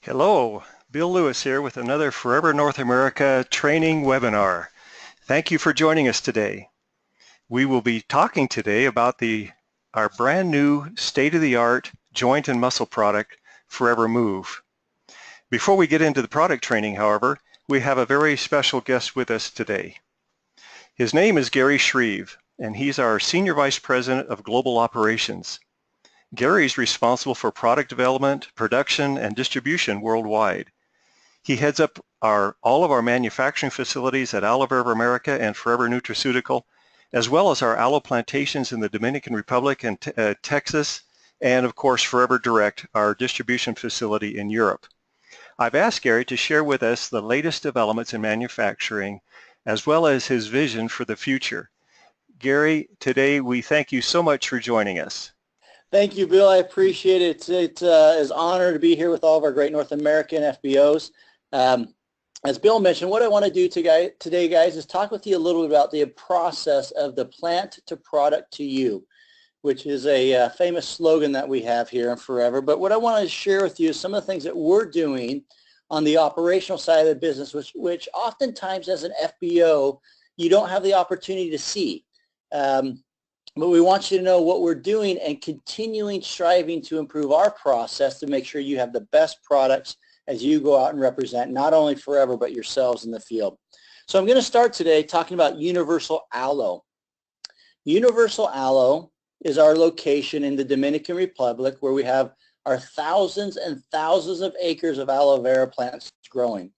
Hello, Bill Lewis here with another Forever North America training webinar. Thank you for joining us today. We will be talking today about our brand new state-of-the-art joint and muscle product, Forever Move. Before we get into the product training, however, we have a very special guest with us today. His name is Gary Shreeve, and he's our Senior Vice President of Global Operations. Gary is responsible for product development, production, and distribution worldwide. He heads up all of our manufacturing facilities at Aloe Vera America and Forever Nutraceutical, as well as our aloe plantations in the Dominican Republic and Texas, and of course Forever Direct, our distribution facility in Europe. I've asked Gary to share with us the latest developments in manufacturing, as well as his vision for the future. Gary, today we thank you so much for joining us. Thank you, Bill. I appreciate it. It is an honor to be here with all of our great North American FBOs. As Bill mentioned, what I want to do today, guys, is talk with you a little bit about the process of the plant to product to you, which is a famous slogan that we have here in Forever. But what I want to share with you is some of the things that we're doing on the operational side of the business, which oftentimes as an FBO, you don't have the opportunity to see. But we want you to know what we're doing and continuing striving to improve our process to make sure you have the best products as you go out and represent not only Forever but yourselves in the field. So I'm going to start today talking about Universal Aloe. Universal Aloe is our location in the Dominican Republic where we have our thousands and thousands of acres of aloe vera plants growing.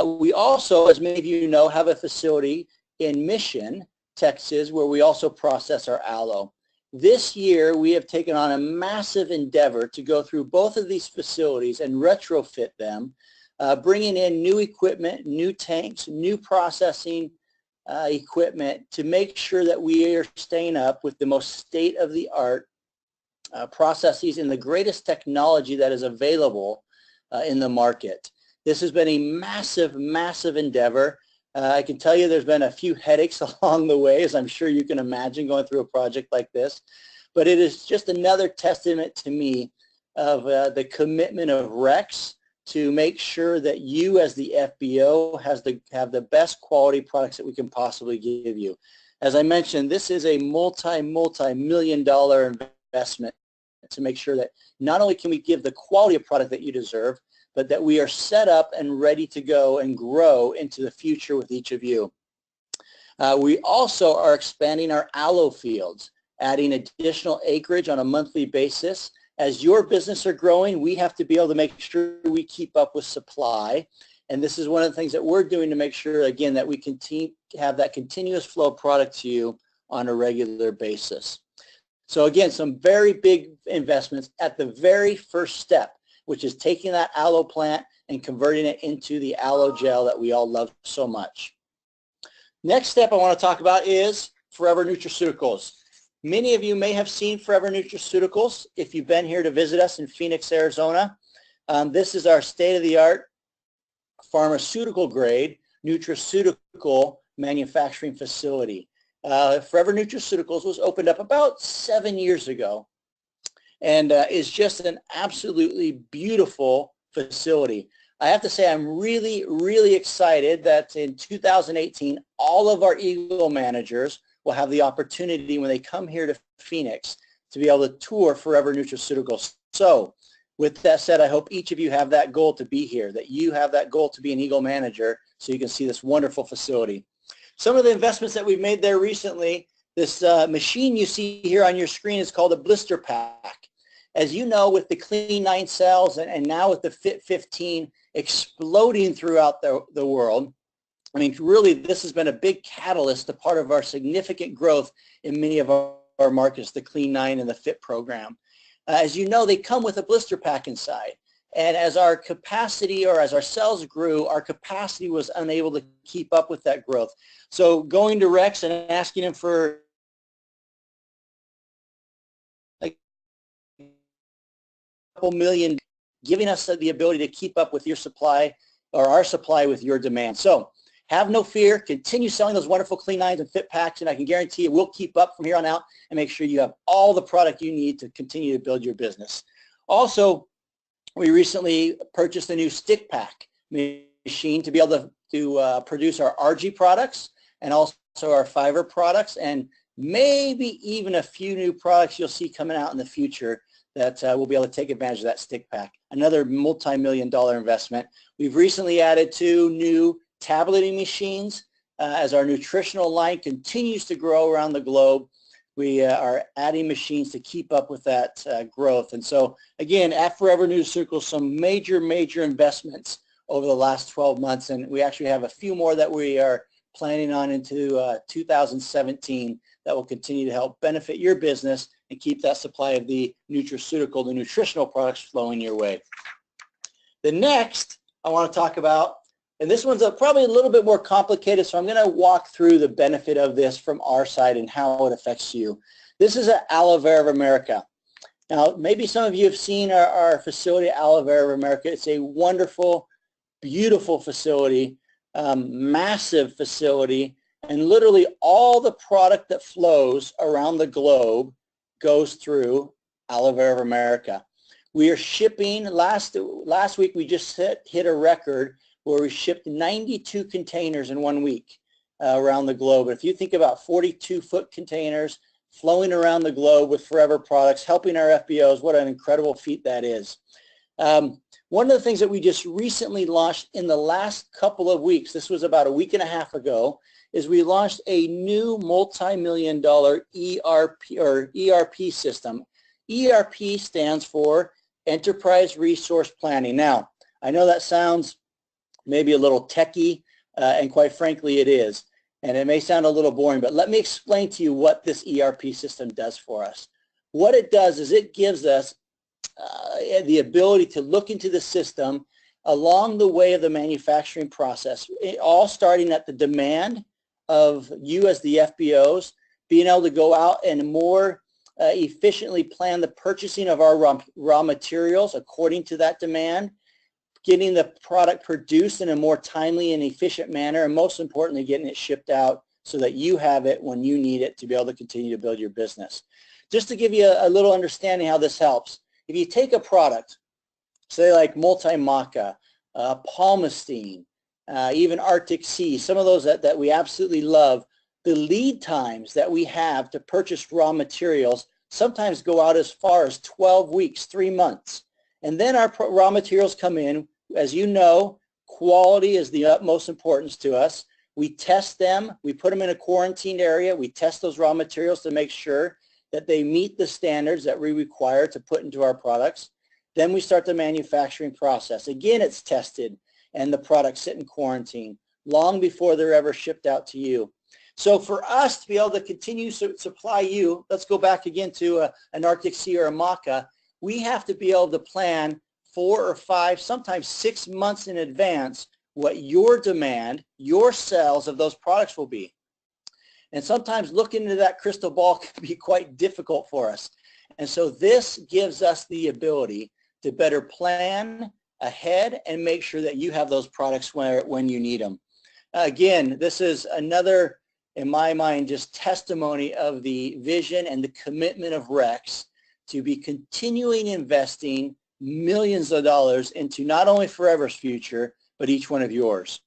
We also, as many of you know, have a facility in Mission, Texas, where we also process our aloe. This year, we have taken on a massive endeavor to go through both of these facilities and retrofit them, bringing in new equipment, new tanks, new processing equipment to make sure that we are staying up with the most state-of-the-art processes and the greatest technology that is available in the market. This has been a massive, massive endeavor. I can tell you there's been a few headaches along the way, as I'm sure you can imagine going through a project like this. But it is just another testament to me of the commitment of Rex to make sure that you as the FBO have the best quality products that we can possibly give you. As I mentioned, this is a multi-million-dollar investment to make sure that not only can we give the quality of product that you deserve, but that we are set up and ready to go and grow into the future with each of you. We also are expanding our aloe fields, adding additional acreage on a monthly basis. As your business are growing, we have to be able to make sure we keep up with supply. And this is one of the things that we're doing to make sure, again, that we continue to have that continuous flow of product to you on a regular basis. So again, some very big investments at the very first step, which is taking that aloe plant and converting it into the aloe gel that we all love so much. Next step I want to talk about is Forever Nutraceuticals. Many of you may have seen Forever Nutraceuticals if you've been here to visit us in Phoenix, Arizona. This is our state-of-the-art pharmaceutical grade nutraceutical manufacturing facility. Forever Nutraceuticals was opened up about 7 years ago and is just an absolutely beautiful facility. I have to say I'm really, really excited that in 2018, all of our Eagle managers will have the opportunity when they come here to Phoenix to be able to tour Forever Nutraceuticals. So with that said, I hope each of you have that goal to be here, that you have that goal to be an Eagle manager so you can see this wonderful facility. Some of the investments that we've made there recently, this machine you see here on your screen is called a blister pack. As you know, with the Clean 9 cells and now with the Fit 15 exploding throughout the world, I mean, really, this has been a big catalyst, a part of our significant growth in many of our markets, the Clean 9 and the Fit program. As you know, they come with a blister pack inside. And as our capacity or as our cells grew, our capacity was unable to keep up with that growth. So going to Rex and asking him for couple million, giving us the ability to keep up with your supply or our supply with your demand. So have no fear, continue selling those wonderful Clean 9s and Fit packs, and I can guarantee you we'll keep up from here on out and make sure you have all the product you need to continue to build your business. Also, We recently purchased a new stick pack machine to be able to produce our RG products and also our fiber products, and maybe even a few new products you'll see coming out in the future that we'll be able to take advantage of that stick pack. Another multi-million-dollar investment. We've recently added 2 new tableting machines as our nutritional line continues to grow around the globe. We are adding machines to keep up with that growth. And so, again, at Forever Nutraceuticals, some major investments over the last 12 months, and we actually have a few more that we are planning on into 2017 that will continue to help benefit your business and keep that supply of the nutraceutical, the nutritional products flowing your way. The next I want to talk about, and this one's probably a little bit more complicated, so I'm going to walk through the benefit of this from our side and how it affects you. This is at Aloe Vera of America. Now, maybe some of you have seen our facility at Aloe Vera of America. It's a wonderful, beautiful facility, massive facility, and literally all the product that flows around the globe goes through Aloe Vera of America. We are shipping, last week we just hit a record where we shipped 92 containers in 1 week around the globe. If you think about 42-foot containers flowing around the globe with Forever products, helping our FBOs, what an incredible feat that is. One of the things that we just recently launched in the last couple of weeks, this was about a week and a half ago, is we launched a new multi-million-dollar ERP system. ERP stands for Enterprise Resource Planning. Now, I know that sounds maybe a little techie, and quite frankly it is. And it may sound a little boring, but let me explain to you what this ERP system does for us. What it does is it gives us the ability to look into the system along the way of the manufacturing process, all starting at the demand of you as the FBOs, being able to go out and more efficiently plan the purchasing of our raw materials according to that demand, getting the product produced in a more timely and efficient manner, and most importantly, getting it shipped out so that you have it when you need it to be able to continue to build your business. Just to give you a little understanding how this helps, if you take a product, say like Multi-Maca, Palmistine, even Arctic Sea, some of those that we absolutely love, the lead times that we have to purchase raw materials sometimes go out as far as 12 weeks, 3 months. And then our raw materials come in. As you know, quality is the utmost importance to us. We test them. We put them in a quarantined area. We test those raw materials to make sure that they meet the standards that we require to put into our products. Then we start the manufacturing process. Again, it's tested, and the products sit in quarantine long before they're ever shipped out to you. So for us to be able to continue to supply you, let's go back again to an Arctic Sea or a Maca, we have to be able to plan 4 or 5, sometimes 6 months in advance what your demand, your sales of those products will be. And sometimes looking into that crystal ball can be quite difficult for us. And so this gives us the ability to better plan ahead and make sure that you have those products when you need them. Again, this is another, in my mind, just testimony of the vision and the commitment of Rex to be continuing investing millions of dollars into not only Forever's future, but each one of yours.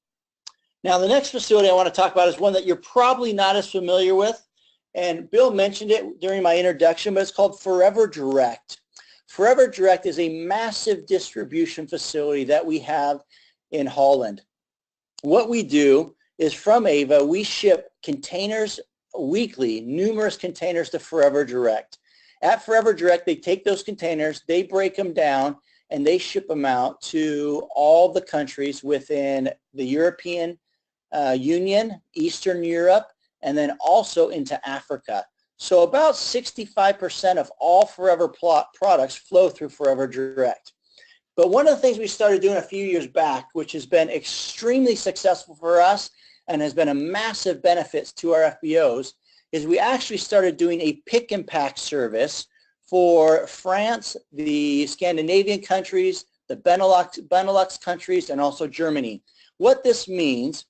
Now, the next facility I want to talk about is one that you're probably not as familiar with, and Bill mentioned it during my introduction, but it's called Forever Direct. Forever Direct is a massive distribution facility that we have in Holland. What we do is from Ava, we ship containers weekly, numerous containers to Forever Direct. At Forever Direct, they take those containers, they break them down, and they ship them out to all the countries within the European Union, Eastern Europe, and then also into Africa. So about 65% of all Forever products flow through Forever Direct. But one of the things we started doing a few years back, which has been extremely successful for us and has been a massive benefit to our FBOs, is we actually started doing a pick and pack service for France, the Scandinavian countries, the Benelux countries, and also Germany. What this means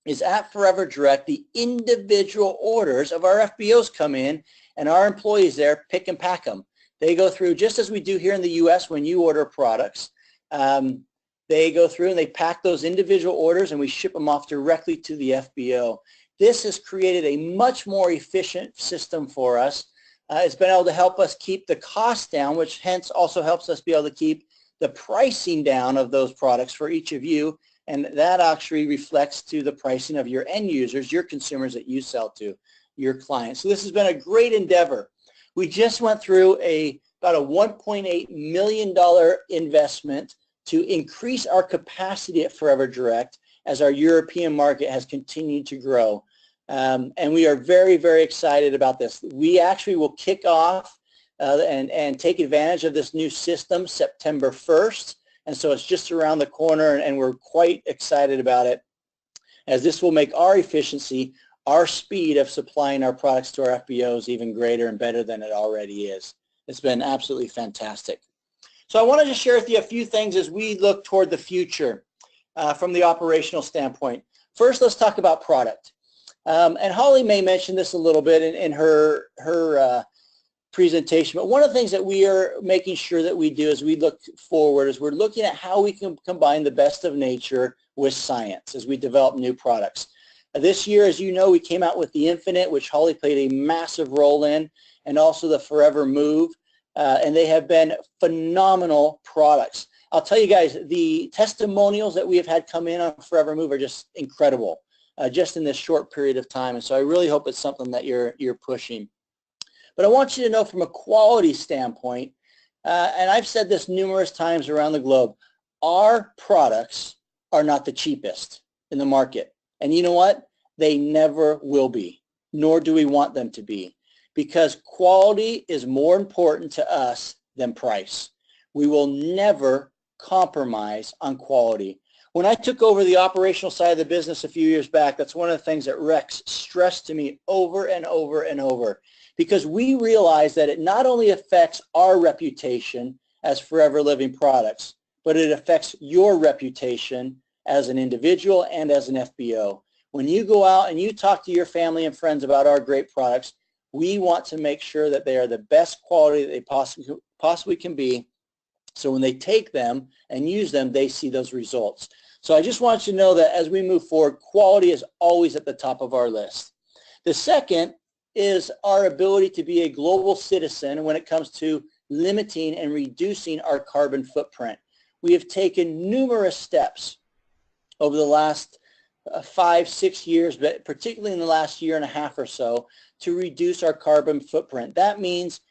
is at Forever Direct, the individual orders of our FBOs come in, and our employees there pick and pack them. They go through, just as we do here in the U.S. when you order products, they go through and they pack those individual orders and we ship them off directly to the FBO. This has created a much more efficient system for us. It's been able to help us keep the cost down, which hence also helps us be able to keep the pricing down of those products for each of you, and that actually reflects to the pricing of your end users, your consumers that you sell to, your clients. So this has been a great endeavor. We just went through about a $1.8 million investment to increase our capacity at Forever Direct as our European market has continued to grow. And we are very, very excited about this. We actually will kick off and take advantage of this new system September 1st. And so it's just around the corner, and we're quite excited about it, as this will make our efficiency, our speed of supplying our products to our FBOs even greater and better than it already is. It's been absolutely fantastic. So I wanted to share with you a few things as we look toward the future from the operational standpoint. First, let's talk about product. And Holly may mention this a little bit in her presentation, but one of the things that we are making sure that we do as we look forward is we're looking at how we can combine the best of nature with science as we develop new products. This year, as you know, we came out with the Infinite, which Holly played a massive role in, and also the Forever Move, and they have been phenomenal products. I'll tell you guys, the testimonials that we have had come in on Forever Move are just incredible, just in this short period of time, and so I really hope it's something that you're pushing. But I want you to know from a quality standpoint, and I've said this numerous times around the globe, our products are not the cheapest in the market. And you know what? They never will be, nor do we want them to be, because quality is more important to us than price. We will never compromise on quality. When I took over the operational side of the business a few years back, that's one of the things that Rex stressed to me over and over and over, because we realized that it not only affects our reputation as Forever Living products, but it affects your reputation as an individual and as an FBO. When you go out and you talk to your family and friends about our great products, we want to make sure that they are the best quality that they possibly can be, so when they take them and use them, they see those results. So I just want you to know that as we move forward, quality is always at the top of our list. The second is our ability to be a global citizen when it comes to limiting and reducing our carbon footprint. We have taken numerous steps over the last 5-6 years, but particularly in the last year and a half or so, to reduce our carbon footprint. That means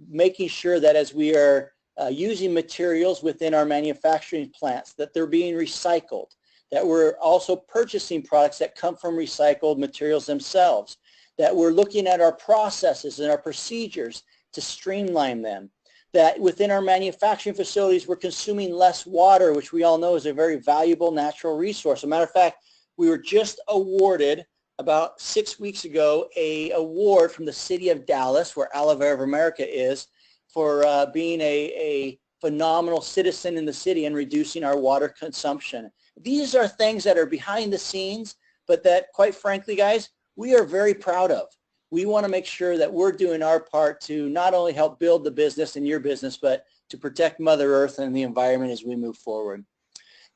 making sure that as we are using materials within our manufacturing plants, that they're being recycled, that we're also purchasing products that come from recycled materials themselves, that we're looking at our processes and our procedures to streamline them, that within our manufacturing facilities we're consuming less water, which we all know is a very valuable natural resource. As a matter of fact, we were just awarded about 6 weeks ago an award from the city of Dallas, where Aloe Vera America is, for being a phenomenal citizen in the city and reducing our water consumption. These are things that are behind the scenes, but that, quite frankly, guys, we are very proud of. We want to make sure that we're doing our part to not only help build the business and your business, but to protect Mother Earth and the environment as we move forward.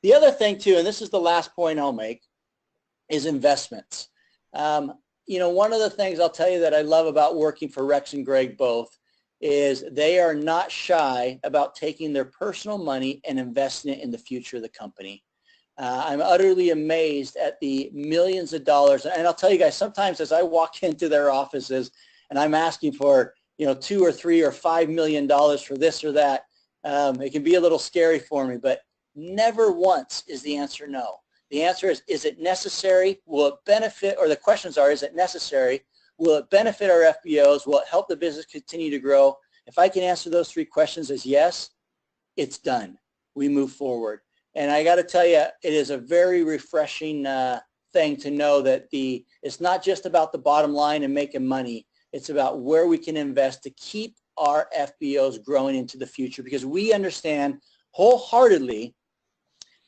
The other thing, too, and this is the last point I'll make, is investments. You know, one of the things I'll tell you that I love about working for Rex and Greg both is they are not shy about taking their personal money and investing it in the future of the company. I'm utterly amazed at the millions of dollars. And I'll tell you guys, sometimes as I walk into their offices and I'm asking for, you know, $2 or $3 or $5 million for this or that, it can be a little scary for me, but never once is the answer no. The answer is it necessary? Will it benefit? Or the questions are, is it necessary? Will it benefit our FBOs? Will it help the business continue to grow? If I can answer those 3 questions as yes, it's done. We move forward. And I got to tell you, it is a very refreshing thing to know that it's not just about the bottom line and making money. It's about where we can invest to keep our FBOs growing into the future, because we understand wholeheartedly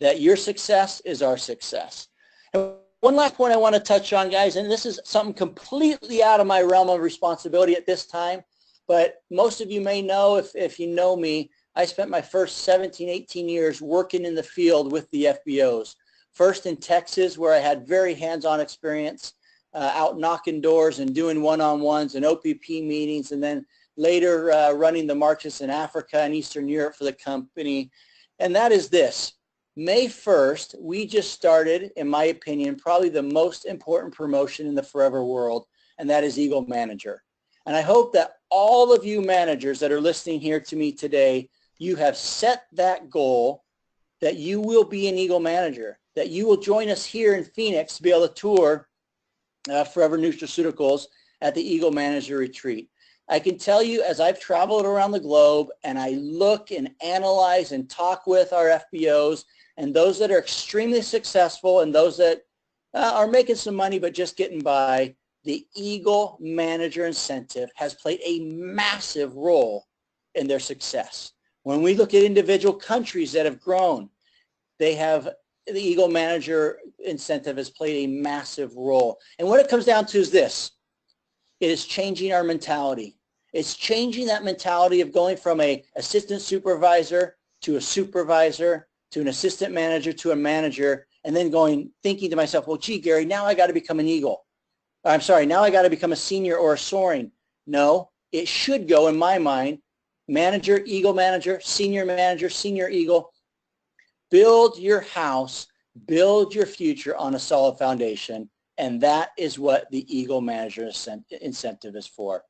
that your success is our success. And one last point I want to touch on, guys, and this is something completely out of my realm of responsibility at this time, But most of you may know, if you know me, I spent my first 17, 18 years working in the field with the FBOs. First in Texas, where I had very hands-on experience, out knocking doors and doing one-on-ones and OPP meetings, and then later running the marches in Africa and Eastern Europe for the company. And that is this. May 1st, we just started, in my opinion, probably the most important promotion in the forever world, and that is Eagle Manager. And I hope that all of you managers that are listening here to me today, you have set that goal that you will be an Eagle Manager, that you will join us here in Phoenix to be able to tour Forever Nutraceuticals at the Eagle Manager Retreat. I can tell you, as I've traveled around the globe and I look and analyze and talk with our FBOs and those that are extremely successful and those that are making some money but just getting by, the Eagle Manager Incentive has played a massive role in their success. When we look at individual countries that have grown, the Eagle Manager Incentive has played a massive role. And what it comes down to is this. It is changing our mentality. It's changing that mentality of going from an assistant supervisor to a supervisor to an assistant manager to a manager, and then thinking to myself, well, gee, Gary, now I got to become an Eagle. I'm sorry, now I got to become a senior or a soaring. No, it should go, in my mind, manager, Eagle Manager, senior Eagle. Build your house, build your future on a solid foundation, and that is what the Eagle Manager Incentive is for.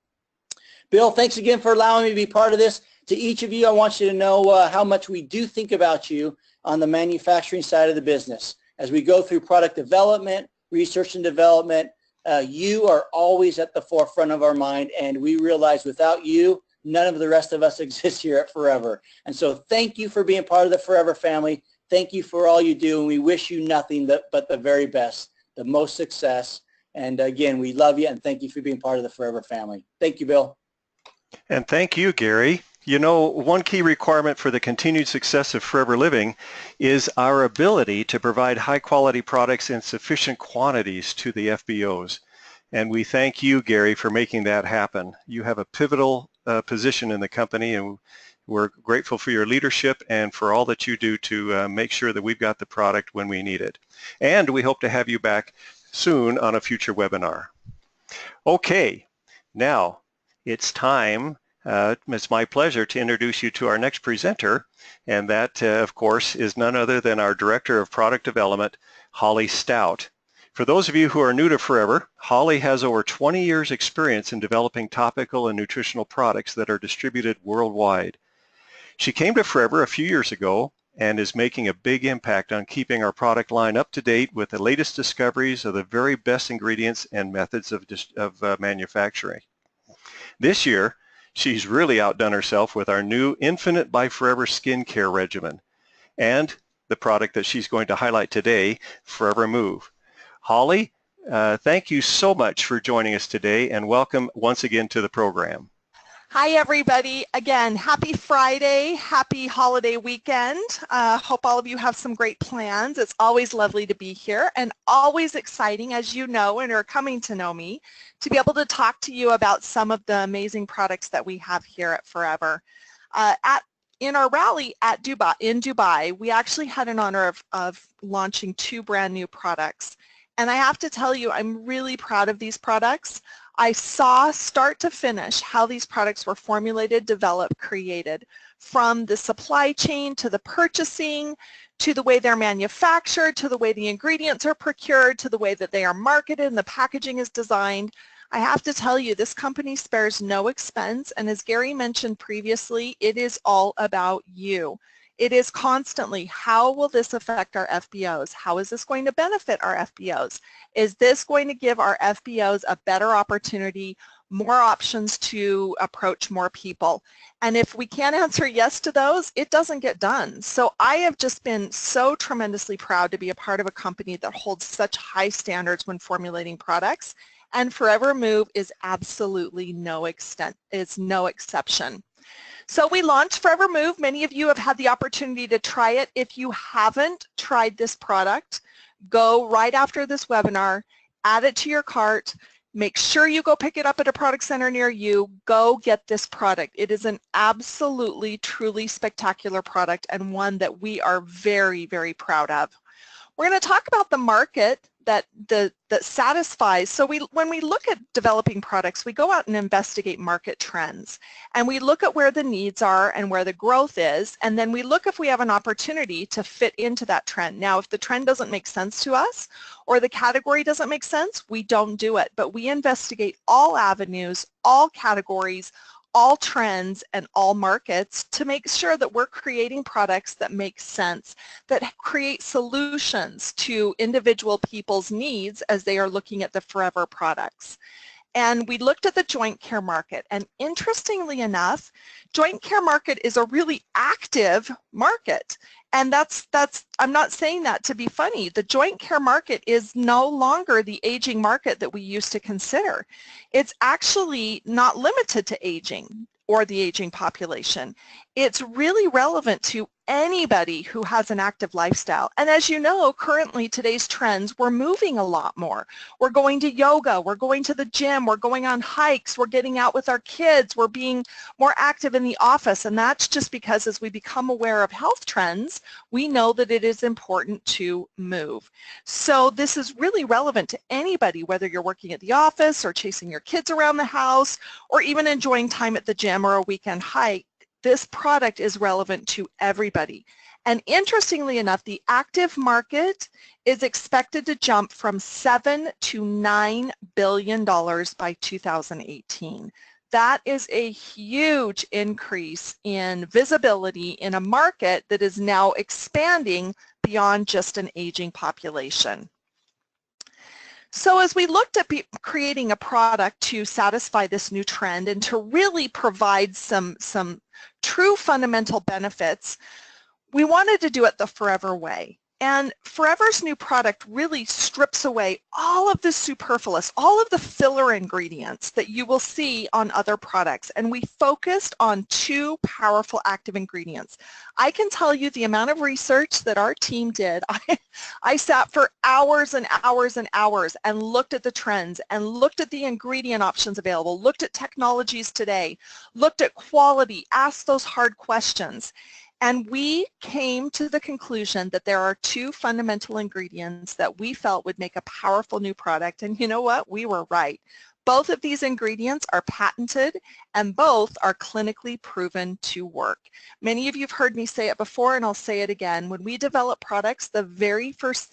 Bill, thanks again for allowing me to be part of this. To each of you, I want you to know how much we do think about you on the manufacturing side of the business. As we go through product development, research and development, you are always at the forefront of our mind, and we realize without you, none of the rest of us exist here at Forever. And so thank you for being part of the Forever family. Thank you for all you do, and we wish you nothing but the very best, the most success. And again, we love you, and thank you for being part of the Forever family. Thank you, Bill. And thank you, Gary. You know, one key requirement for the continued success of Forever Living is our ability to provide high-quality products in sufficient quantities to the FBOs. And we thank you, Gary, for making that happen. You have a pivotal position in the company, and we're grateful for your leadership and for all that you do to make sure that we've got the product when we need it. And we hope to have you back soon on a future webinar. Okay, now it's time. It's my pleasure to introduce you to our next presenter, and that, of course, is none other than our Director of Product Development, Holly Stout. For those of you who are new to Forever, Holly has over 20 years experience in developing topical and nutritional products that are distributed worldwide. She came to Forever a few years ago and is making a big impact on keeping our product line up to date with the latest discoveries of the very best ingredients and methods of manufacturing. This year, she's really outdone herself with our new Infinite by Forever skincare regimen and the product that she's going to highlight today, Forever Move. Holly, thank you so much for joining us today, and welcome once again to the program. Hi, everybody. Again, happy Friday, happy holiday weekend. Hope all of you have some great plans. It's always lovely to be here and always exciting, as you know and are coming to know me, to be able to talk to you about some of the amazing products that we have here at Forever. In our rally in Dubai, we actually had an honor of launching 2 brand new products. And I have to tell you, I'm really proud of these products. I saw start to finish how these products were formulated, developed, created, from the supply chain to the purchasing, to the way they're manufactured, to the way the ingredients are procured, to the way that they are marketed and the packaging is designed. I have to tell you, this company spares no expense, and as Gary mentioned previously, it is all about you. It is constantly, how will this affect our FBOs? How is this going to benefit our FBOs? Is this going to give our FBOs a better opportunity, more options to approach more people? And if we can't answer yes to those, it doesn't get done. So I have just been so tremendously proud to be a part of a company that holds such high standards when formulating products, and Forever Move is absolutely no exception. So we launched Forever Move. Many of you have had the opportunity to try it. If you haven't tried this product, go right after this webinar, add it to your cart, make sure you go pick it up at a product center near you. Go get this product. It is an absolutely, truly spectacular product and one that we are very, very proud of. We're going to talk about the market that satisfies. So when we look at developing products, we go out and investigate market trends, and we look at where the needs are and where the growth is, and then we look if we have an opportunity to fit into that trend. Now, if the trend doesn't make sense to us or the category doesn't make sense, we don't do it, but we investigate all avenues, all categories, all trends, and all markets to make sure that we're creating products that make sense, that create solutions to individual people's needs as they are looking at the forever products. And we looked at the joint care market, and interestingly enough, joint care market is a really active market. And I'm not saying that to be funny. The joint care market is no longer the aging market that we used to consider. It's actually not limited to aging or the aging population. It's really relevant to anybody who has an active lifestyle. And as you know, currently today's trends, we're moving a lot more. We're going to yoga, we're going to the gym, we're going on hikes, we're getting out with our kids, we're being more active in the office, and that's just because as we become aware of health trends, we know that it is important to move. So this is really relevant to anybody, whether you're working at the office or chasing your kids around the house or even enjoying time at the gym or a weekend hike. This product is relevant to everybody. And interestingly enough, the active market is expected to jump from $7 to $9 billion by 2018. That is a huge increase in visibility in a market that is now expanding beyond just an aging population. So as we looked at creating a product to satisfy this new trend and to really provide some true fundamental benefits, we wanted to do it the Forever way. And Forever's new product really strips away all of the superfluous, all of the filler ingredients that you will see on other products. And we focused on two powerful active ingredients. I can tell you the amount of research that our team did. I sat for hours and hours and hours and looked at the trends and looked at the ingredient options available, looked at technologies today, looked at quality, asked those hard questions. And we came to the conclusion that there are two fundamental ingredients that we felt would make a powerful new product. And you know what? We were right. Both of these ingredients are patented and both are clinically proven to work. Many of you have heard me say it before and I'll say it again. When we develop products, the very first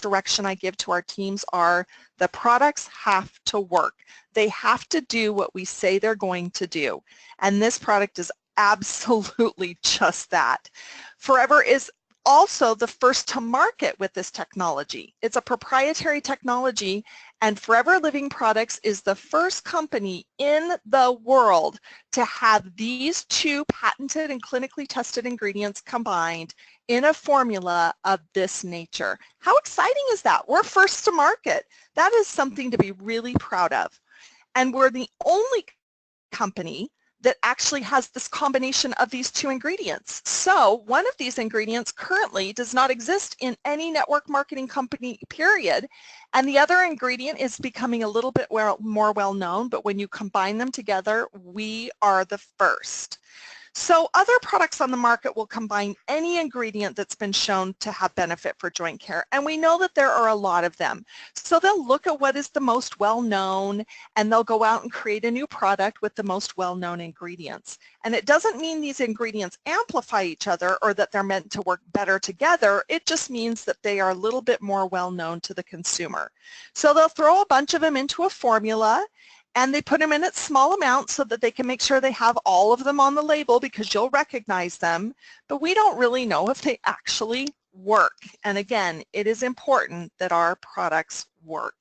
direction I give to our teams are the products have to work. They have to do what we say they're going to do. And this product is absolutely just that. Forever is also the first to market with this technology. It's a proprietary technology, and Forever Living Products is the first company in the world to have these two patented and clinically tested ingredients combined in a formula of this nature. How exciting is that? We're first to market. That is something to be really proud of. And we're the only company that actually has this combination of these two ingredients. So one of these ingredients currently does not exist in any network marketing company, period. And the other ingredient is becoming a little bit more well-known, but when you combine them together, we are the first. So other products on the market will combine any ingredient that's been shown to have benefit for joint care, and we know that there are a lot of them. So they'll look at what is the most well-known, and they'll go out and create a new product with the most well-known ingredients. And it doesn't mean these ingredients amplify each other or that they're meant to work better together. It just means that they are a little bit more well-known to the consumer. So they'll throw a bunch of them into a formula, and they put them in at small amounts so that they can make sure they have all of them on the label because you'll recognize them, but we don't really know if they actually work. And again, it is important that our products work.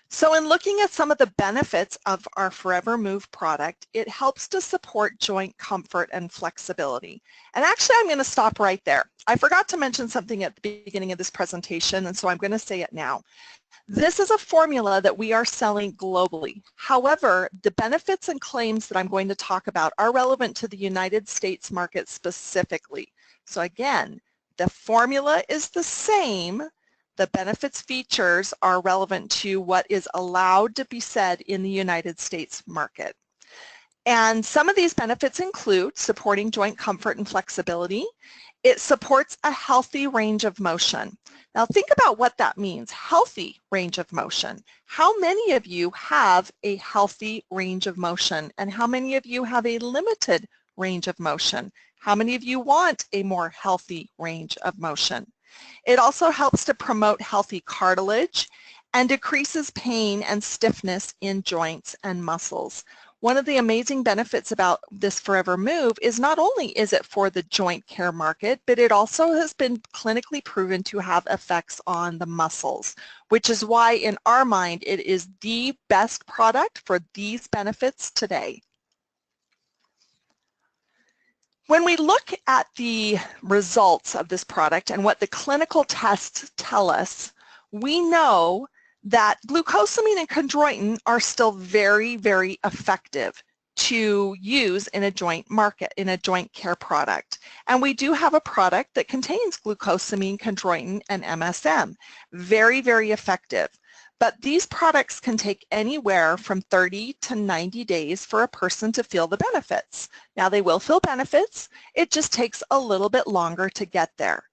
So in looking at some of the benefits of our Forever Move product, it helps to support joint comfort and flexibility. And actually, I'm going to stop right there. I forgot to mention something at the beginning of this presentation, and so I'm going to say it now. This is a formula that we are selling globally. However, the benefits and claims that I'm going to talk about are relevant to the United States market specifically. So again, the formula is the same. The benefits features are relevant to what is allowed to be said in the United States market. And some of these benefits include supporting joint comfort and flexibility. It supports a healthy range of motion. Now think about what that means, healthy range of motion. How many of you have a healthy range of motion, and how many of you have a limited range of motion? How many of you want a more healthy range of motion? It also helps to promote healthy cartilage and decreases pain and stiffness in joints and muscles. One of the amazing benefits about this Forever Move is not only is it for the joint care market, but it also has been clinically proven to have effects on the muscles, which is why in our mind it is the best product for these benefits today. When we look at the results of this product and what the clinical tests tell us, we know that glucosamine and chondroitin are still very, very effective to use in a joint market, in a joint care product. And we do have a product that contains glucosamine, chondroitin, and MSM. Very, very effective. But these products can take anywhere from 30 to 90 days for a person to feel the benefits. Now they will feel benefits, it just takes a little bit longer to get there.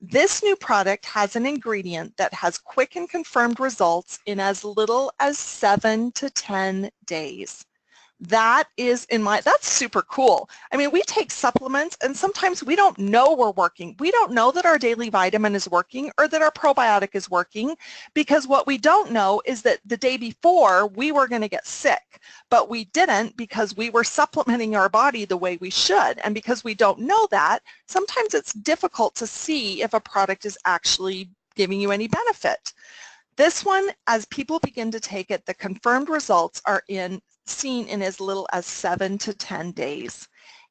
This new product has an ingredient that has quick and confirmed results in as little as 7 to 10 days. That is that's super cool. I mean, we take supplements and sometimes we don't know we're working. We don't know that our daily vitamin is working or that our probiotic is working, because what we don't know is that the day before we were going to get sick, but we didn't because we were supplementing our body the way we should. And because we don't know that, sometimes it's difficult to see if a product is actually giving you any benefit. This one, as people begin to take it, the confirmed results are seen in as little as 7 to 10 days.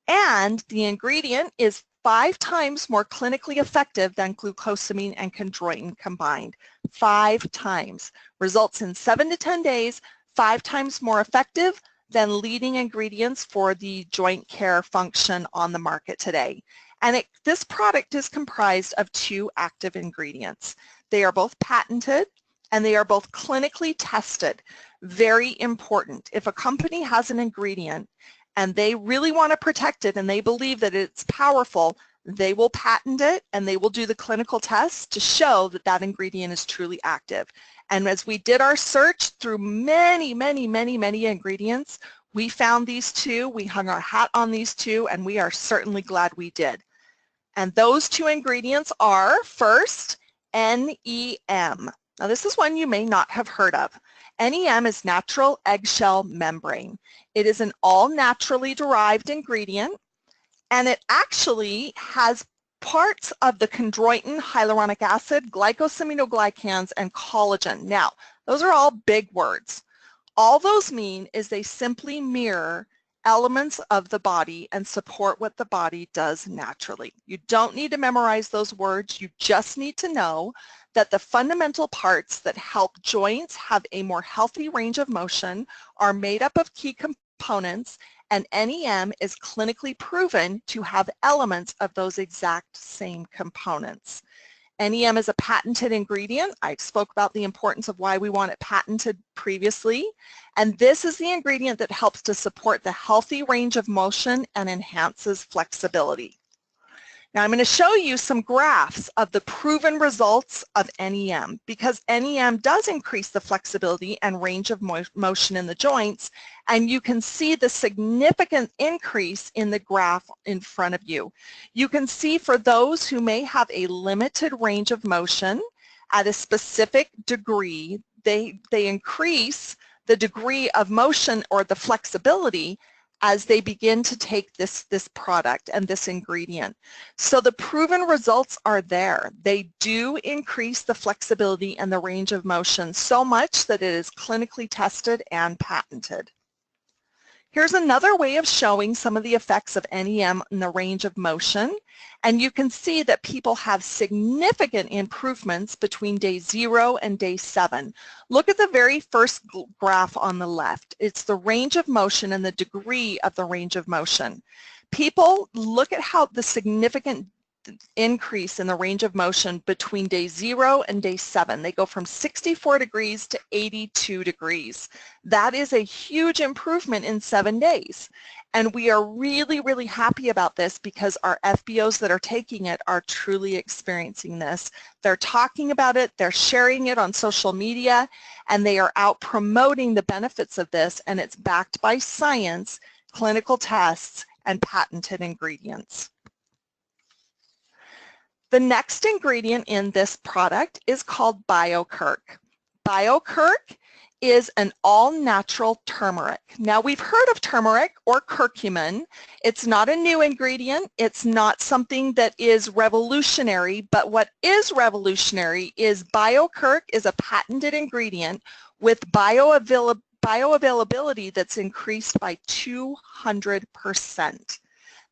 And the ingredient is 5 times more clinically effective than glucosamine and chondroitin combined. 5 times. Results in 7 to 10 days, 5 times more effective than leading ingredients for the joint care function on the market today. And this product is comprised of 2 active ingredients. They are both patented and they are both clinically tested. Very important. If a company has an ingredient and they really want to protect it and they believe that it's powerful, they will patent it and they will do the clinical tests to show that that ingredient is truly active. And as we did our search through many, many, many, many ingredients, we found these 2, we hung our hat on these 2, and we are certainly glad we did. And those 2 ingredients are, first, NEM. Now this is one you may not have heard of. NEM is natural eggshell membrane. It is an all naturally derived ingredient, and it actually has parts of the chondroitin, hyaluronic acid, glycosaminoglycans, and collagen. Now, those are all big words. All those mean is they simply mirror elements of the body and support what the body does naturally. You don't need to memorize those words. You just need to know that the fundamental parts that help joints have a more healthy range of motion are made up of key components, and NEM is clinically proven to have elements of those exact same components. NEM is a patented ingredient. I spoke about the importance of why we want it patented previously, and this is the ingredient that helps to support the healthy range of motion and enhances flexibility. Now I'm going to show you some graphs of the proven results of NEM, because NEM does increase the flexibility and range of motion in the joints, and you can see the significant increase in the graph in front of you. You can see for those who may have a limited range of motion at a specific degree, they increase the degree of motion or the flexibility as they begin to take this product and this ingredient. So the proven results are there. They do increase the flexibility and the range of motion so much that it is clinically tested and patented. Here's another way of showing some of the effects of NEM in the range of motion, and you can see that people have significant improvements between day 0 and day 7. Look at the very first graph on the left. It's the range of motion and the degree of the range of motion. People look at how the significant increase in the range of motion between day 0 and day 7. They go from 64 degrees to 82 degrees. That is a huge improvement in 7 days. And we are really, really happy about this because our FBOs that are taking it are truly experiencing this. They're talking about it, they're sharing it on social media, and they are out promoting the benefits of this, and it's backed by science, clinical tests, and patented ingredients. The next ingredient in this product is called BioCurc. BioCurc is an all-natural turmeric. Now, we've heard of turmeric or curcumin. It's not a new ingredient. It's not something that is revolutionary, but what is revolutionary is BioCurc is a patented ingredient with bioavailability that's increased by 200%.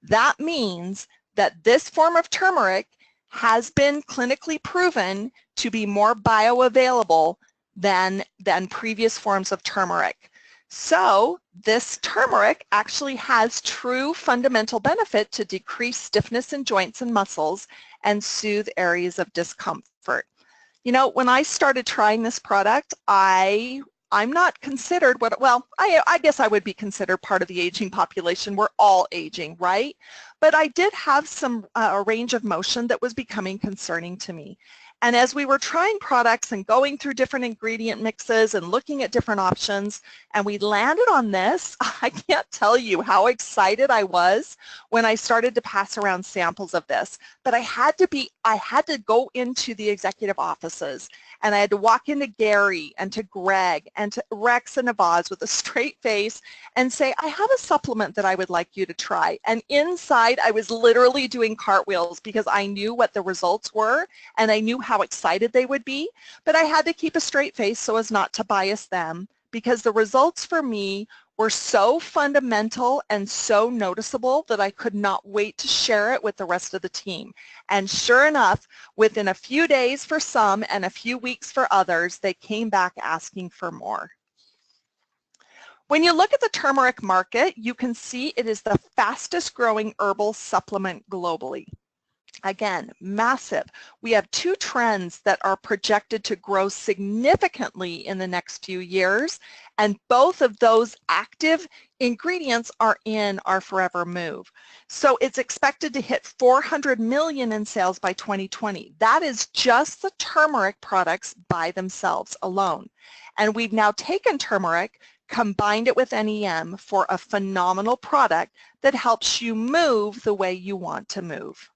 That means that this form of turmeric has been clinically proven to be more bioavailable than previous forms of turmeric. So this turmeric actually has true fundamental benefit to decrease stiffness in joints and muscles and soothe areas of discomfort. You know, when I started trying this product, I'm not considered I guess I would be considered part of the aging population. We're all aging, right? But I did have some a range of motion that was becoming concerning to me. And as we were trying products and going through different ingredient mixes and looking at different options, and we landed on this, I can't tell you how excited I was when I started to pass around samples of this. But I had to go into the executive offices, and I had to walk into Gary and to Greg and to Rex and Navaz with a straight face and say, I have a supplement that I would like you to try. And inside, I was literally doing cartwheels because I knew what the results were and I knew how excited they would be, but I had to keep a straight face so as not to bias them, because the results for me were so fundamental and so noticeable that I could not wait to share it with the rest of the team. And sure enough, within a few days for some and a few weeks for others, they came back asking for more. When you look at the turmeric market, you can see it is the fastest growing herbal supplement globally. Again, massive. We have two trends that are projected to grow significantly in the next few years, and both of those active ingredients are in our Forever Move. So it's expected to hit 400 million in sales by 2020. That is just the turmeric products by themselves alone. And we've now taken turmeric, combined it with NEM for a phenomenal product that helps you move the way you want to move.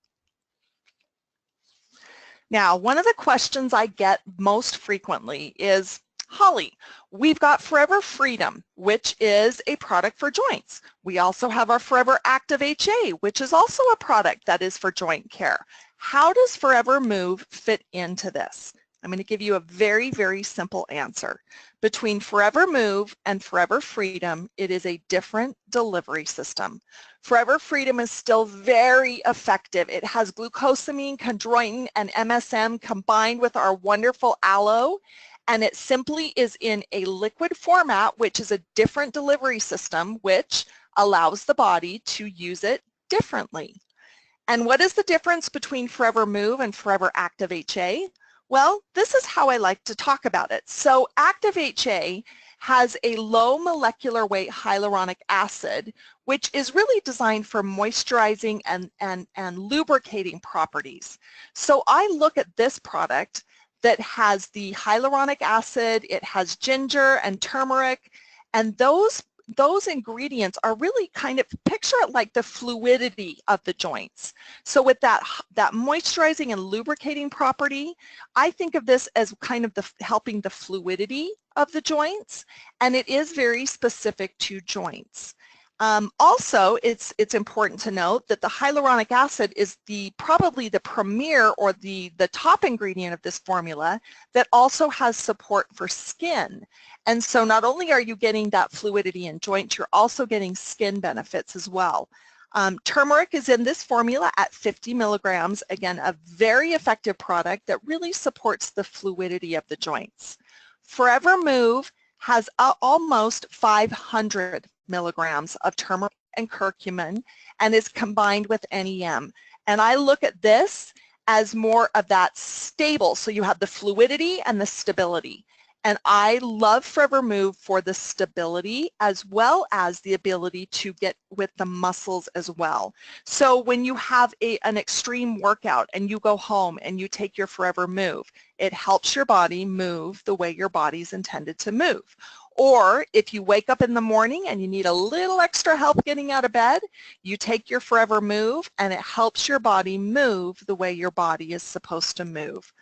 Now, one of the questions I get most frequently is, Holly, we've got Forever Freedom, which is a product for joints. We also have our Forever Active HA, which is also a product that is for joint care. How does Forever Move fit into this? I'm going to give you a very, very simple answer. Between Forever Move and Forever Freedom, it is a different delivery system. Forever Freedom is still very effective. It has glucosamine, chondroitin, and MSM combined with our wonderful aloe, and it simply is in a liquid format, which is a different delivery system, which allows the body to use it differently. And what is the difference between Forever Move and Forever Active HA? Well, this is how I like to talk about it. So Active HA has a low molecular weight hyaluronic acid, which is really designed for moisturizing and lubricating properties. So I look at this product that has the hyaluronic acid, it has ginger and turmeric, and those ingredients are really kind of, picture it like the fluidity of the joints. So with that moisturizing and lubricating property, I think of this as kind of helping the fluidity of the joints, and it is very specific to joints. Also, it's important to note that the hyaluronic acid is probably the premier or the top ingredient of this formula that also has support for skin. And so not only are you getting that fluidity in joints, you're also getting skin benefits as well. Turmeric is in this formula at 50 milligrams. Again, a very effective product that really supports the fluidity of the joints. Forever Move has almost 500 milligrams of turmeric and curcumin and is combined with NEM. And I look at this as more of that stable. So you have the fluidity and the stability. And I love Forever Move for the stability as well as the ability to get with the muscles as well. So when you have an extreme workout and you go home and you take your Forever Move, it helps your body move the way your body's intended to move. Or if you wake up in the morning and you need a little extra help getting out of bed, you take your Forever Move and it helps your body move the way your body is supposed to move.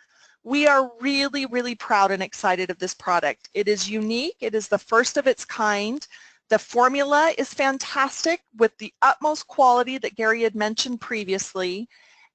We are really, really proud and excited of this product. It is unique. It is the first of its kind. The formula is fantastic with the utmost quality that Gary had mentioned previously,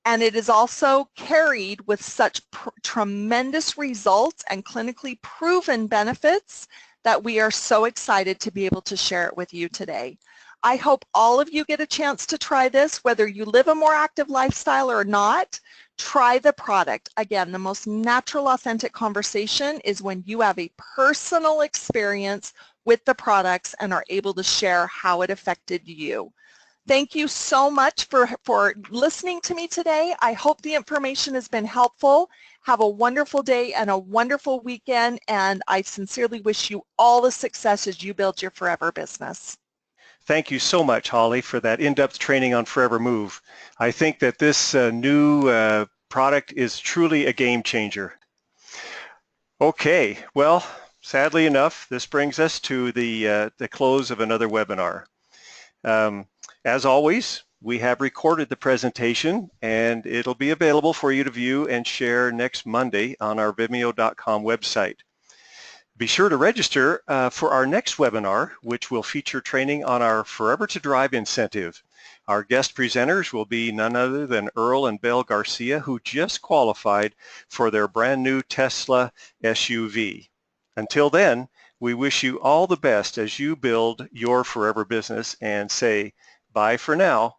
and it is also carried with such tremendous results and clinically proven benefits that we are so excited to be able to share it with you today. I hope all of you get a chance to try this, whether you live a more active lifestyle or not. Try the product. Again, the most natural, authentic conversation is when you have a personal experience with the products and are able to share how it affected you. Thank you so much for listening to me today. I hope the information has been helpful. Have a wonderful day and a wonderful weekend, and I sincerely wish you all the success as you build your forever business. Thank you so much, Holly, for that in-depth training on Forever Move. I think that this new product is truly a game changer. Okay, well, sadly enough, this brings us to the close of another webinar. As always, we have recorded the presentation and it'll be available for you to view and share next Monday on our Vimeo.com website. Be sure to register for our next webinar, which will feature training on our Forever to Drive incentive. Our guest presenters will be none other than Earl and Belle Garcia, who just qualified for their brand new Tesla SUV. Until then, we wish you all the best as you build your forever business and say bye for now.